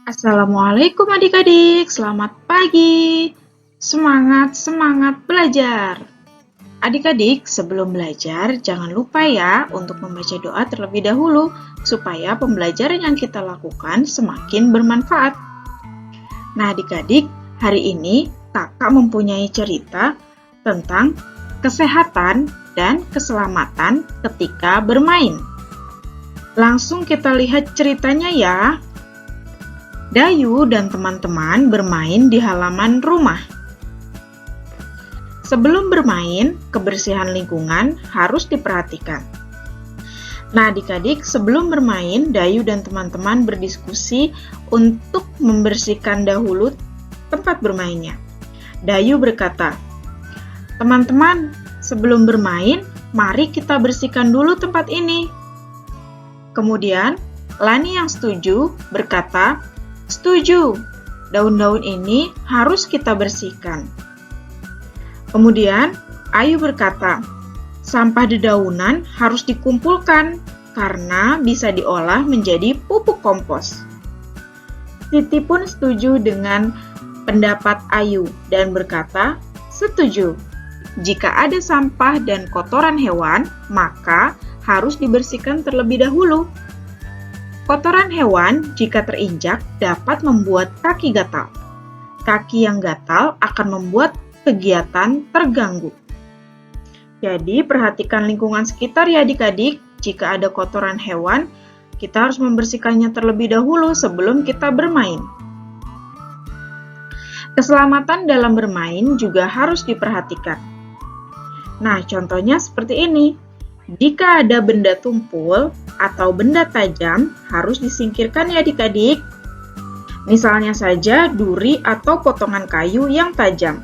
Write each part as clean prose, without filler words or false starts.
Assalamualaikum adik-adik, selamat pagi. Semangat belajar. Adik-adik, sebelum belajar, jangan lupa ya untuk membaca doa terlebih dahulu, supaya pembelajaran yang kita lakukan semakin bermanfaat. Nah adik-adik, hari ini kakak mempunyai cerita tentang kesehatan dan keselamatan ketika bermain. Langsung kita lihat ceritanya ya. Dayu dan teman-teman bermain di halaman rumah. Sebelum bermain, kebersihan lingkungan harus diperhatikan. Nah, adik-adik, sebelum bermain, Dayu dan teman-teman berdiskusi untuk membersihkan dahulu tempat bermainnya. Dayu berkata, "Teman-teman, sebelum bermain, mari kita bersihkan dulu tempat ini." Kemudian, Lani yang setuju berkata, "Setuju, daun-daun ini harus kita bersihkan." Kemudian, Ayu berkata, "Sampah dedaunan harus dikumpulkan karena bisa diolah menjadi pupuk kompos." Siti pun setuju dengan pendapat Ayu dan berkata, "Setuju. Jika ada sampah dan kotoran hewan, maka harus dibersihkan terlebih dahulu. Kotoran hewan jika terinjak dapat membuat kaki gatal. Kaki yang gatal akan membuat kegiatan terganggu. Jadi perhatikan lingkungan sekitar ya adik-adik. Jika ada kotoran hewan, kita harus membersihkannya terlebih dahulu sebelum kita bermain. Keselamatan dalam bermain juga harus diperhatikan. Nah, contohnya seperti ini. Jika ada benda tumpul atau benda tajam, harus disingkirkan ya adik-adik. Misalnya saja duri atau potongan kayu yang tajam.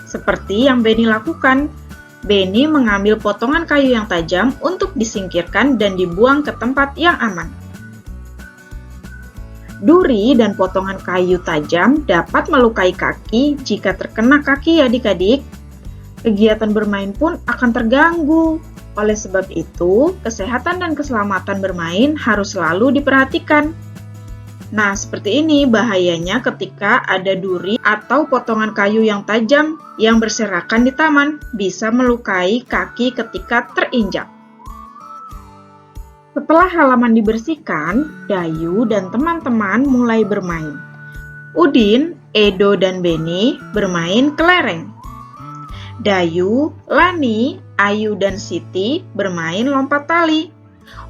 Seperti yang Beni lakukan. Beni mengambil potongan kayu yang tajam untuk disingkirkan dan dibuang ke tempat yang aman. Duri dan potongan kayu tajam dapat melukai kaki jika terkena kaki ya adik-adik. Kegiatan bermain pun akan terganggu. Oleh sebab itu, kesehatan dan keselamatan bermain harus selalu diperhatikan. Nah, seperti ini bahayanya ketika ada duri atau potongan kayu yang tajam yang berserakan di taman, bisa melukai kaki ketika terinjak. Setelah halaman dibersihkan, Dayu dan teman-teman mulai bermain. Udin, Edo, dan Beni bermain kelereng. Dayu, Lani, Ayu, dan Siti bermain lompat tali.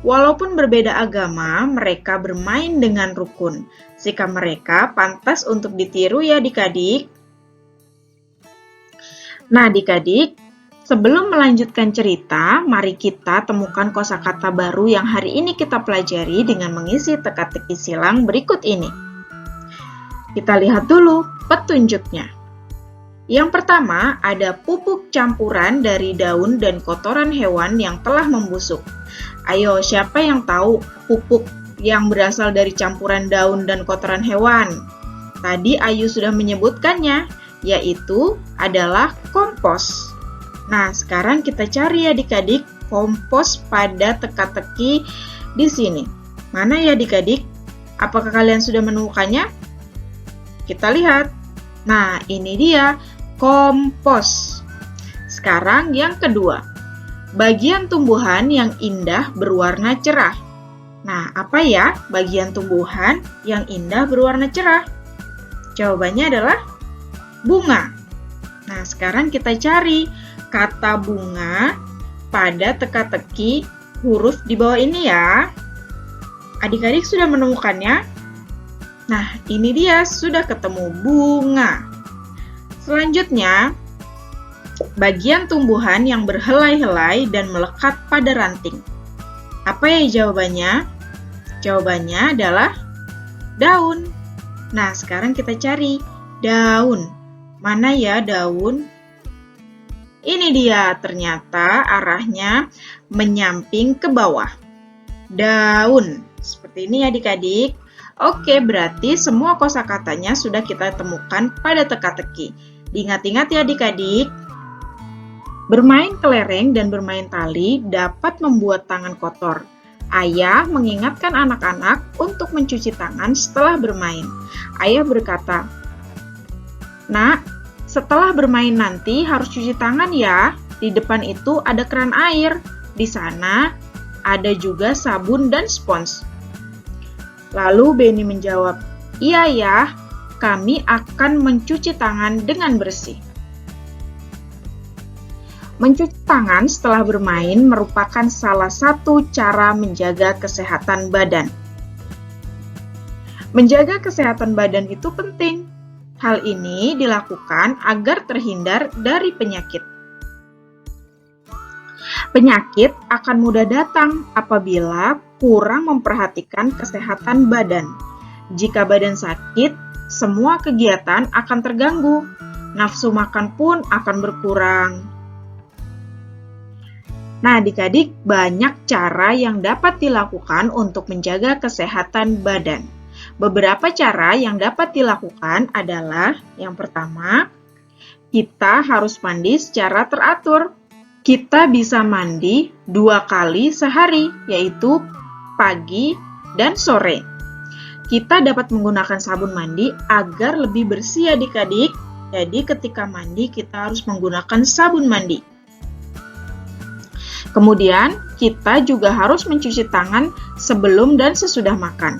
Walaupun berbeda agama, mereka bermain dengan rukun. Sikap mereka pantas untuk ditiru ya adik-adik. Nah adik-adik, sebelum melanjutkan cerita, mari kita temukan kosakata baru yang hari ini kita pelajari dengan mengisi teka-teki silang berikut ini. Kita lihat dulu petunjuknya. Yang pertama, ada pupuk campuran dari daun dan kotoran hewan yang telah membusuk. Ayo, siapa yang tahu pupuk yang berasal dari campuran daun dan kotoran hewan? Tadi Ayu sudah menyebutkannya, yaitu adalah kompos. Nah, sekarang kita cari adik-adik kompos pada teka-teki di sini. Mana ya adik-adik? Apakah kalian sudah menemukannya? Kita lihat. Nah, ini dia. Kompos. Sekarang yang kedua, bagian tumbuhan yang indah berwarna cerah. Nah, apa ya bagian tumbuhan yang indah berwarna cerah? Jawabannya adalah bunga. Nah, sekarang kita cari kata bunga pada teka-teki huruf di bawah ini ya. Adik-adik sudah menemukannya? Nah, ini dia sudah ketemu bunga. Selanjutnya, bagian tumbuhan yang berhelai-helai dan melekat pada ranting. Apa ya jawabannya? Jawabannya adalah daun. Nah, sekarang kita cari daun. Mana ya daun? Ini dia, ternyata arahnya menyamping ke bawah. Daun. Seperti ini ya adik-adik. Oke, berarti semua kosakatanya sudah kita temukan pada teka-teki. Diingat-ingat ya adik-adik. Bermain kelereng dan bermain tali dapat membuat tangan kotor. Ayah mengingatkan anak-anak untuk mencuci tangan setelah bermain. Ayah berkata, "Nak, setelah bermain nanti harus cuci tangan ya. Di depan itu ada keran air. Di sana ada juga sabun dan spons." Lalu Benny menjawab, "Iya ya, kami akan mencuci tangan dengan bersih." Mencuci tangan setelah bermain merupakan salah satu cara menjaga kesehatan badan. Menjaga kesehatan badan itu penting. Hal ini dilakukan agar terhindar dari penyakit. Penyakit akan mudah datang apabila kurang memperhatikan kesehatan badan. Jika badan sakit, semua kegiatan akan terganggu. Nafsu makan pun akan berkurang. Nah, adik-adik, banyak cara yang dapat dilakukan untuk menjaga kesehatan badan. Beberapa cara yang dapat dilakukan adalah, yang pertama, kita harus mandi secara teratur. Kita bisa mandi 2 kali sehari, yaitu pagi dan sore. Kita dapat menggunakan sabun mandi agar lebih bersih adik-adik. Jadi ketika mandi kita harus menggunakan sabun mandi. Kemudian, kita juga harus mencuci tangan sebelum dan sesudah makan.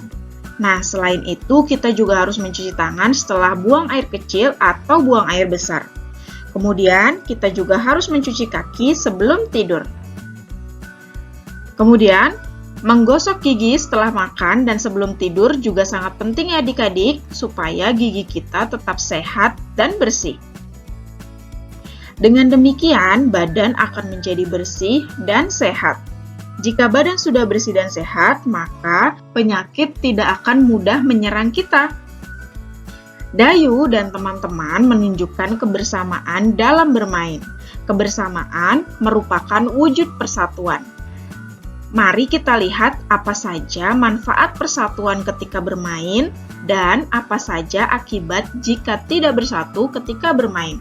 Nah, selain itu, kita juga harus mencuci tangan setelah buang air kecil atau buang air besar. Kemudian, kita juga harus mencuci kaki sebelum tidur. Kemudian, menggosok gigi setelah makan dan sebelum tidur juga sangat penting ya adik-adik, supaya gigi kita tetap sehat dan bersih. Dengan demikian, badan akan menjadi bersih dan sehat. Jika badan sudah bersih dan sehat, maka penyakit tidak akan mudah menyerang kita. Dayu dan teman-teman menunjukkan kebersamaan dalam bermain. Kebersamaan merupakan wujud persatuan. Mari kita lihat apa saja manfaat persatuan ketika bermain dan apa saja akibat jika tidak bersatu ketika bermain.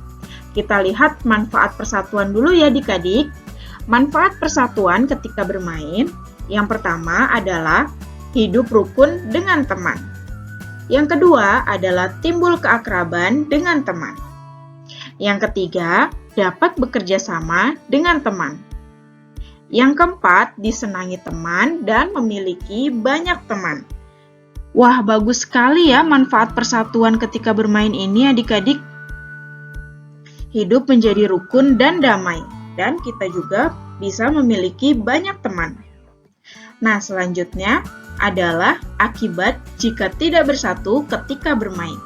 Kita lihat manfaat persatuan dulu ya adik-adik. Manfaat persatuan ketika bermain, yang pertama adalah hidup rukun dengan teman. Yang kedua adalah timbul keakraban dengan teman. Yang ketiga, dapat bekerja sama dengan teman. Yang keempat, disenangi teman dan memiliki banyak teman. Wah, bagus sekali ya manfaat persatuan ketika bermain ini adik-adik. Hidup menjadi rukun dan damai, dan kita juga bisa memiliki banyak teman. Nah, selanjutnya adalah akibat jika tidak bersatu ketika bermain.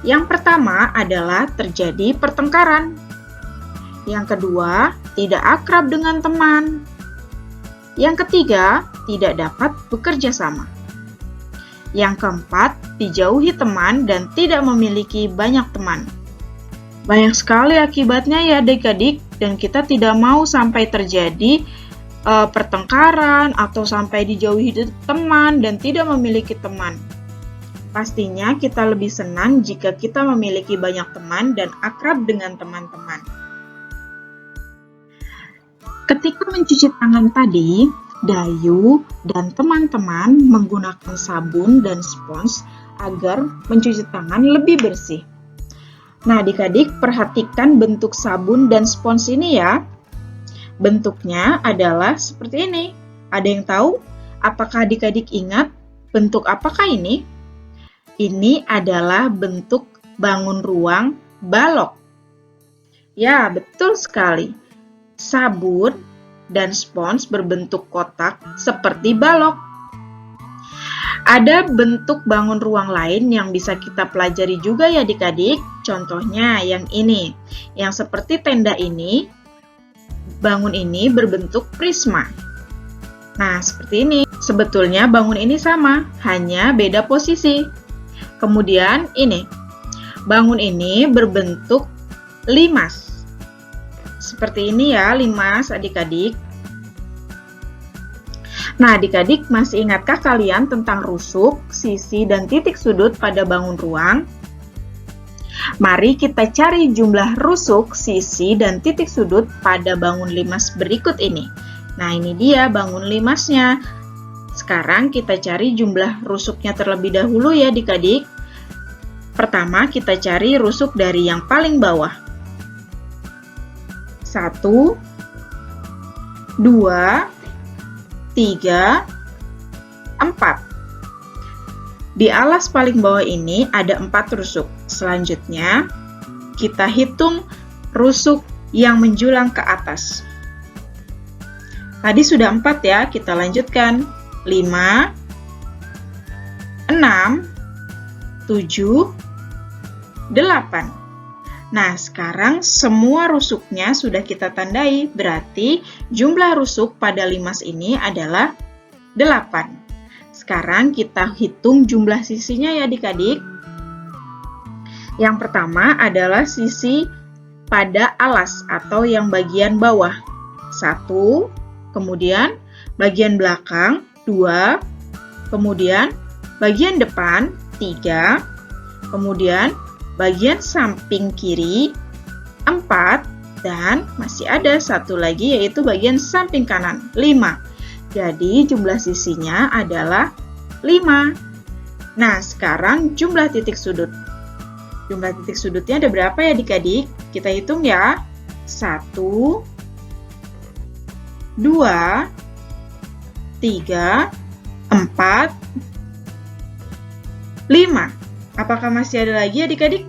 Yang pertama adalah terjadi pertengkaran. Yang kedua, tidak akrab dengan teman. Yang ketiga, tidak dapat bekerja sama. Yang keempat, dijauhi teman dan tidak memiliki banyak teman. Banyak sekali akibatnya ya adik-adik, dan kita tidak mau sampai terjadi pertengkaran atau sampai dijauhi teman dan tidak memiliki teman. Pastinya kita lebih senang jika kita memiliki banyak teman dan akrab dengan teman-teman. Ketika mencuci tangan tadi, Dayu dan teman-teman menggunakan sabun dan spons agar mencuci tangan lebih bersih. Nah, adik-adik perhatikan bentuk sabun dan spons ini ya. Bentuknya adalah seperti ini. Ada yang tahu? Apakah adik-adik ingat bentuk apakah ini? Ini adalah bentuk bangun ruang balok. Ya, betul sekali. Sabun dan spons berbentuk kotak seperti balok. Ada bentuk bangun ruang lain yang bisa kita pelajari juga ya adik-adik. Contohnya yang ini, yang seperti tenda ini, bangun ini berbentuk prisma. Nah, seperti ini. Sebetulnya bangun ini sama, hanya beda posisi. Kemudian ini, bangun ini berbentuk limas. Seperti ini ya, limas adik-adik. Nah, adik-adik masih ingatkah kalian tentang rusuk, sisi, dan titik sudut pada bangun ruang? Mari kita cari jumlah rusuk, sisi, dan titik sudut pada bangun limas berikut ini. Nah, ini dia bangun limasnya. Sekarang kita cari jumlah rusuknya terlebih dahulu ya adik-adik. Pertama, kita cari rusuk dari yang paling bawah. 1, 2, 3, 4. Di alas paling bawah ini ada 4 rusuk. Selanjutnya, kita hitung rusuk yang menjulang ke atas. Tadi sudah 4 ya, kita lanjutkan. 5, 6, 7, 8. Nah, sekarang semua rusuknya sudah kita tandai, berarti jumlah rusuk pada limas ini adalah 8. Sekarang kita hitung jumlah sisinya ya adik-adik. Yang pertama adalah sisi pada alas atau yang bagian bawah. 1, kemudian bagian belakang 2, kemudian bagian depan 3, kemudian bagian samping kiri 4, dan masih ada satu lagi yaitu bagian samping kanan 5. Jadi jumlah sisinya adalah 5. Nah, sekarang jumlah titik sudut. Jumlah titik sudutnya ada berapa ya adik-adik? Kita hitung ya. 1, 2, 3, 4, 5. Apakah masih ada lagi adik-adik?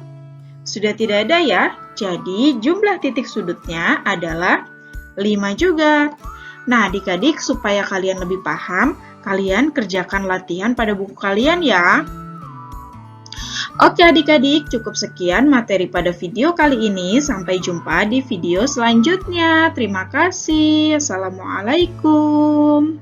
Sudah tidak ada ya. Jadi jumlah titik sudutnya adalah 5 juga. Nah, adik-adik, supaya kalian lebih paham, kalian kerjakan latihan pada buku kalian ya. Oke adik-adik, cukup sekian materi pada video kali ini. Sampai jumpa di video selanjutnya. Terima kasih. Assalamualaikum.